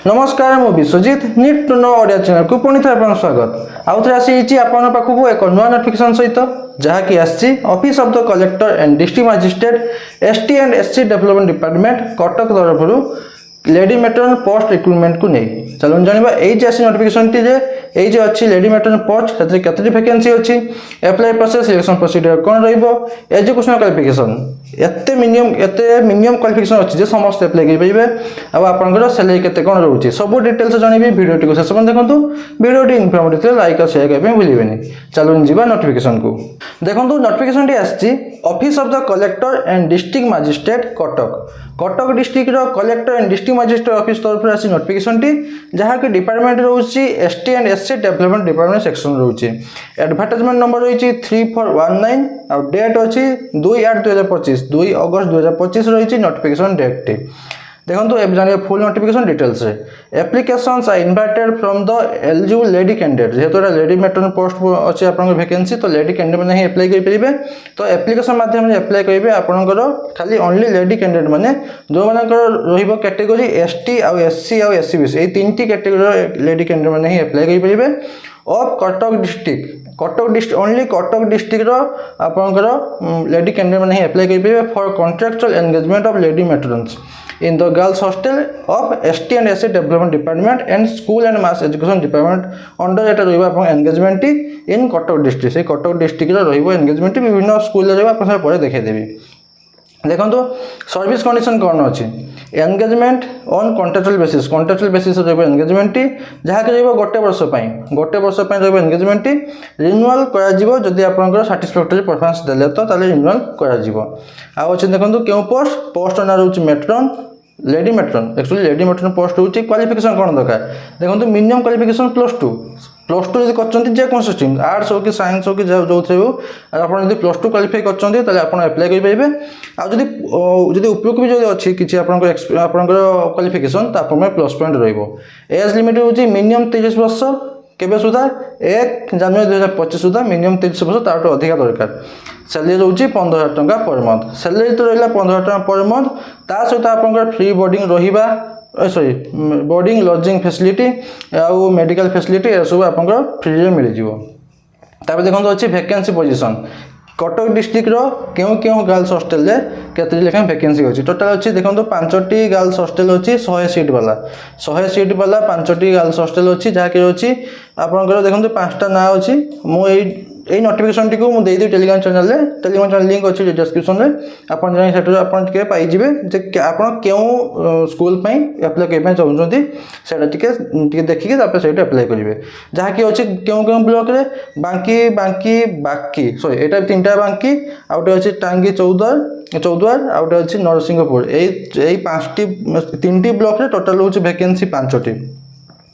नमस्कार मु विश्वजित नीट नो ओडिया चैनल को पुणी थे आपन स्वागत आउ थे आसी आपन पाखु एक नुआ नोटिफिकेशन सहित जहाँकि आसी office of the collector and district magistrate ST and SC development department Cuttack तरफ लेडी मेट्रोन पोस्ट रिक्रुटमेंट को नहीं चलो जाना ये आसी नोटिफिकेशन टी जे अच्छी लेडी मेट्रोन पोस्ट से कतटी वैकेंसी अच्छी एप्लाई प्रोसेस सिलेक्शन प्रोसीजर कौन एजुकेशनल क्वालिफिकेशन एते मिनिमम क्वालिफिकेशन अच्छी जे समस्त एप्लाई करेंगे आपर सैलरी केते कौन रोचे सब डिटेल्स जनइबी वीडियो को शेष देखो वीडियो इनफर्मेटिव लाइक और शेयर करने भूलें। चलो जा नोटिफिकेशन को देखो नोटिफिकेशन टी आसी office of the collector and district magistrate Cuttack district collector and district magistrate office तरफ आसी नोटिफिकेशन टी जहाँ कि डिपार्टमेंट रोचे ST and SC development department section रोचे एडवर्टाइजमेंट नंबर रही 3419 और डेट अच्छी 2/8/2025 2 अगस्त 2025 रही नोटिफिकेशन डेट टी देखो जानिए full notification details applications are invited from the eligible lady candidate जेहेतु लेडी मेट्रोन पोस्ट अच्छे आप वैकेंसी तो लेडी कैंडिडेट मैंने एप्लाई करेंगे तो एप्लिकेशन माध्यम एप्लाई करेंगे आपंकर खाली ओनली लेडी कैंडिडेट मैंने जो मानकर कैटेगोरी एसटी आउ एससी आउ एससी बीसी ये 3टी कैटेगोरी लेडी कैंडिडेट मैंने ही एप्लाई करेंगे of Cuttack district only Cuttack district आपंकर लेडी कैंडिडेट मैंने एप्लाई करेंगे for contractual engagement of lady matrons in the girls hostel of ST and SC development department and school and mass education department under Etah रहिबा upon engagement in Cuttack district से Cuttack district रो रहिबो engagement विभिन्न school रे अपन सब परे देखे देबी देखो service condition कौन अच्छी एंगेजमेंट ऑन कॉन्ट्रैक्चुअल बेसिस रहिबो एंगेजमेंट जहाँ कि रहिबो गोटे वर्ष रहिबो एंगेजमेंट रिन्यूअल करा जिवो जदि आपनकर सैटिस्फैक्टरी परफॉर्मेंस देले तो ताले रिन्यूअल करा जिवो आ अछि देखो क्यों पोस्ट ना रहउछि matron lady matron actually lady matron post होची क्वालिफिकेशन कौन दरकार देखो मिनिमम क्वालिफिकेशन प्लस टू जब कर जेकोसी स्ट्रीम आर्ट्स हो कि साइंस हो कि जो थे हो आप प्लस टू क्वालिफाई कर एप्लाई करेंगे आदि उपयोग भी जो अच्छी किसी आपंकर क्वालिफिकेशन तो आप प्लस पॉइंट रज लिमिट हूँ मिनिमम 30 वर्ष केबे सुधा 1 जनवरी 2025 सुधा मिनिमम 30 वर्ष तार अधिक दरकार सैलरी रोचे 15,000 टंका पर मंथ सैलरी तो रहा 15,000 टंका पर मंथ ता सहित आप फ्री बोर्डिंग रहा सॉरी बोर्डिंग लॉजिंग फैसिलिटी आउ मेडिकल फैसिलिटी ये सब आप फ्री मिल जाए देखो अच्छी वैकेंसी पोजीशन कटक डिस्ट्रिक्ट क्यों क्यों गर्ल्स हॉस्टल केते लेखा वैकेंसी अच्छी टोटाल अच्छी देखो 5टी गर्ल्स हॉस्टल अच्छी 100 सीट वाला 5टी गर्ल्स हॉस्टल अच्छी जहाँकि अच्छी आपंकर देखो 5टा ना अच्छी मुझे यही नोटिफिकेशन टी को देदेवी टेलीग्राम चैनल लिंक अच्छी डिस्क्रिप्शन में आपन जाई सेटर आपन टिके पाइजिबे जे आपन क्यों स्कूल पई अप्लाई करबे चाहउछंती सेटा टिके देखिके तापर सेटा अप्लाई करिवे जहा कि अछि क्यों ब्लॉक रे बाकी सॉरी एटा 3टा बांकी आउटे अछि टांगी चौद्वार आउटे अछि नरसिंहपुर एई 3टी ब्लॉक रे टोटल होछि वैकेंसी 5टी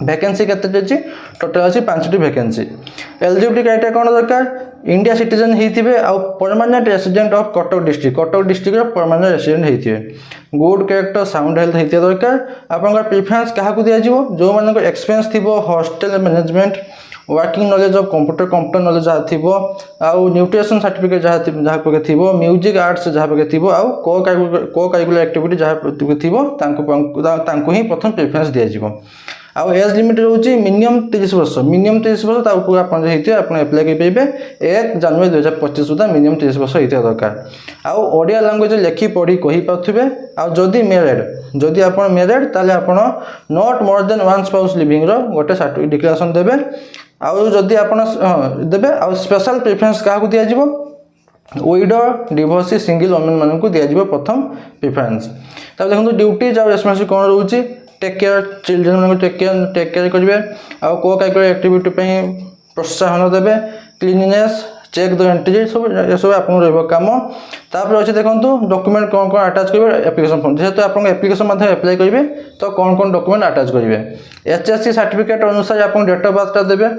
वैकेंसी केते टोटल अच्छी 5टी वैकेंसी एलिजिबिलिटी क्राइटेरिया कौन दरकार इंडिया सिटीजन होते आउ permanent resident of Cuttack district permanent resident होते गुड कैरेक्टर साउंड हेल्थ होते दरकार आपंकर प्रिफरेंस क्या दिज्व जो मान एक्सपीरियंस थी hostel management working knowledge of computer knowledge जहाँ थी आउ न्यूट्रिशन सर्टिफिकेट जहाँ पाखे थी म्यूजिक आर्ट्स जहाँ पाखे थी आउ को करिकुलर एक्टिविटी जहाँ थी ही प्रथम प्रिफरेंस दिज्व आउ एज लिमिट रोचे मिनिमम 30 वर्ष ऊपर आप एप्लाई करेंगे 1 जनवरी 2025 सुधा मिनिमम 30 वर्ष होता दरकार आउ ओडिया लैंग्वेज लेखि पढ़ी कही पारे आउ जदि जदि आप मैरिड ताले आप not more than 1 spouse living गोटे सर्टिफिकेट डिक्लेरेशन देवे आउ जदि आप देवे आउ स्पेशल प्रिफरेंस क्या दिज्व विडो डिवोर्सी सिंगल वोमेन मान को दिज्व प्रथम प्रिफरेंस देखो ड्यूटीज आउ रेस्पॉन्सिबिलिटी कौन रोचे टेक केयर चिल्ड्रेन मान टेक केयर करेंगे आउ को करिकुलर एक्टिविटी प्रोत्साहन देवे क्लीननेस चेक द एंट्री सब आप कम तापर अच्छे देखो डॉक्यूमेंट कौन कौन अटैच करेंगे एप्लिकेशन फॉर्म जेहेतु आप एप्लिकेशन मध्य अप्लाई करेंगे तो कौन कौन डॉक्यूमेंट अटैच करेंगे एचएससी सर्टिफिकेट अनुसार आप डेट ऑफ बर्थटा देवे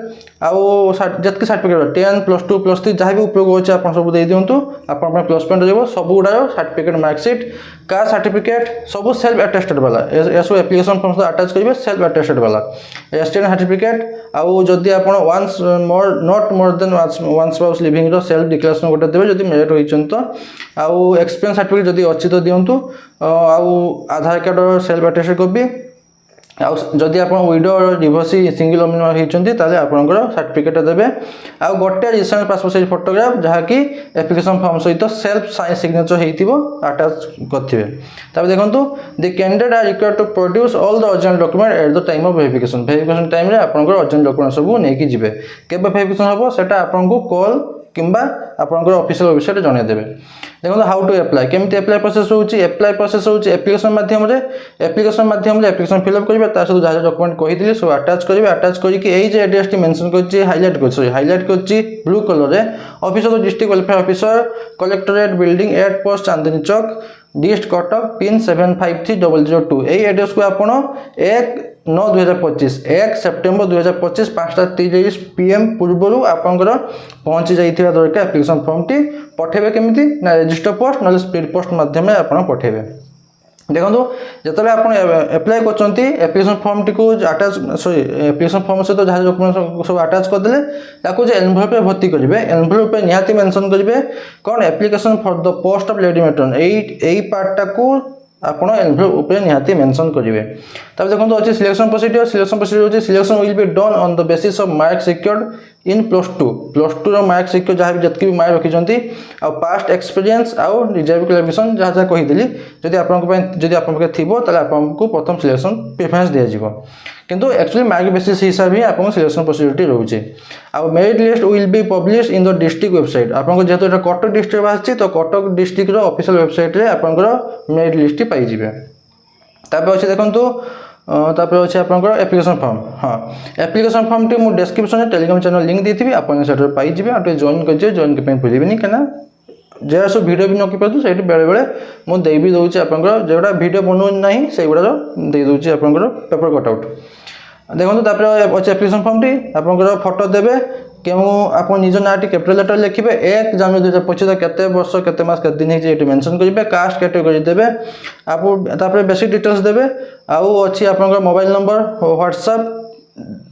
आउ जितकी सर्टिफिकेट 10 +2 +3 जहाँ भी उपयोग होचे आप सब दे दिंतु आप प्लस पॉइंट रहिबो सब गुडा सर्टिफिकेट मार्कशीट कास्ट सर्टिफिकेट सब सेल्फ अटेस्टेड वाला ये सब एप्लिकेशन फॉर्म से अटैच करेंगे सेल्फ अटेस्टेड वाला एसटीएन सर्टिफिकेट आउ जदि आप once more not more than 1 spouse living self declaration गोटे देवे जदि मैरिड होइछन तो आउ एक्सपीरियंस सर्टिफिकेट जदि अच्छी तो दिंतु आउ आधार कार्ड सेल्फ अटेस्टेड कॉपी जदि आप विडो डिवोर्सी सिंगल ओमिनर होती आपंकर सर्टिफिकेट देवे आउ गोटे रिसेंट पासपोर्ट साइज फोटोग्राफ जहाँकि एप्लिकेशन फॉर्म सहित सेल्फ साइन सिग्नेचर होता अटैच करेंगे। तब देखो the candidate are required to produce all the original document at the time of verification time रे आपंकर ओरिजिनल डॉक्यूमेंट सब नहीं जी केबे वेरिफिकेशन हम सेटा आपको कॉल किंबा आपंकर ऑफिशियल वेबसाइट जनईदेवे। देखो हाउ टू अप्लाई केमती अप्लाई प्रोसेस होची अप्लाई प्रोसेस होची एप्लिकेशन माध्यम एप्लिकेशन फिलअप करेंगे सहित जहाँ डॉक्यूमेंट कही सब अटैच करेंगे अटैच करके ये एड्रेस टी मेंशन कर हाइलाइट कर ब्लू कलर रे office of district welfare officer collectorate building 8 post Chandni Chowk dist Cuttack pin 753002 यही एड्रेस को आपण 1/9/2025 1 सेप्टेम्बर 2025 5:30 PM पूर्व आपंकर पहुँची जाइथिबा दरकार एप्लिकेशन फॉर्म टी पठेबे केमिति ना रजिस्टर पोस्ट ना स्पीड पोस्ट माध्यम आपण पठेबे। देखो जो आप एप्लाई कर एप्लिकेशन फॉर्म टी को अटैच सॉरी एप्लिकेशन फॉर्म सहित जहाँ डॉक्यूमेंट सब अटैच करदे ताकू जो एनवेलप भर्ती करेंगे एनवेलप निहाती मेंशन करेंगे कौन application for the post of lady matron यही पार्टा को आप एनवेलप निहाती मेंशन करेंगे। तब देखो अच्छे selection procedure selection will be done on the basis of mark secured in +2 mark secure जहाँ भी जितकी भी मार्क रखिंट आ पास्ट एक्सपीरियंस आउ रिजर्व क्वालिफिकेशन जहाँ जहाँ कहीदेली जदि आपको थी आपको प्रथम सिलेक्शन प्रिफरेंस दिज्व किंतु एक्चुअली मार्क बेसिस हिसाब ही आपको सिलेक्शन प्रोसीडियर रोचे। A merit list will be publish in the district website आपको जेहेतु ये कटक डिस्ट्रिक्ट बाहर तो कटक डिस्ट्रिक्ट ऑफिशियल वेबसाइट रे आपंकर मेरिट लिस्ट पाइबे। तापर अच्छे देखो तापर अच्छे आपंकर एप्लिकेशन फॉर्म हाँ एप्लिकेशन फॉर्म टी मुझे डिस्क्रिप्शन टेलीग्राम चैनल लिंक दी आप पाइबे आ जॉइन कर जॉइन करने भूलें कहीं जहाँ सब भिडियो भी नकी पार्थ से बेले बेले मुझे भी दूसरी आपंकर जोड़ा भिडियो बनाऊँ ना से गुड़ा दे दूसरी आपंकर पेपर कटआउट। देखो तापर अच्छे एप्लिकेशन फॉर्म टी आपंकर फोटो देवे क्यों आप निज ना कैपिटल लेटर लिखे 1 जनवरी 2025 केते वर्ष केते मास केते दिन है मेंशन करेंगे कास्ट कैटेगरी देवे आप बेसिक डिटेल्स देवे आउ अच्छी आपंकर मोबाइल नंबर व्हाट्सएप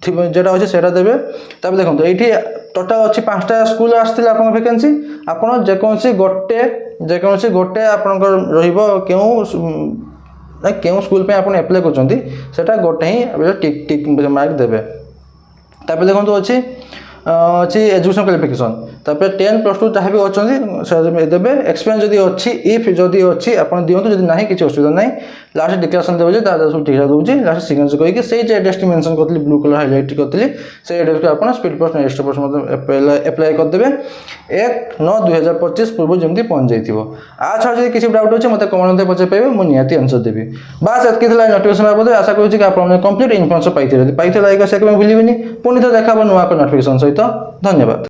जोटा अच्छे से देवे। तब देखो ये टोटाल अच्छी 5टा स्कूल आसते आप वैकेंसी आपड़ जेकोसी गोटे आपंकर क्यों स्कूल पे आप एप्लाई कर गोटे ही टिक टिक मार्क देवे। तापर देखो अच्छी एजुकेशन क्वालिफिकेशन तापर 10+2 जहाँ भी अच्छे देवे एक्सपीरियंस जदि अच्छी इफ जदि अच्छी आप दिखाँ जब ना किसी असुविधा ना लास्ट डिक्लेरेशन देवे सब ठीक दूसरी लास्ट सिग्नेचर करके से एड्रेस मेंशन करी ब्लू कलर हाइलाइट करी से एड्रेस को आप speed post register post apply करदे 1/9/2025 पूर्व जमी पहुँच जाइए। आ छाड़ किसी डाउट अच्छे मतलब कमेंट पचार पाइबे मुझे निहाती आंसर देवी। बास एतकी नोटिफिकेशन बाबद आशा करूँ आप कंप्लीट इनफर्मेशन पाई लाइक शेयर भूलें पुणी तो देखा नुआ नोटिफिकेशन सहित धन्यवाद।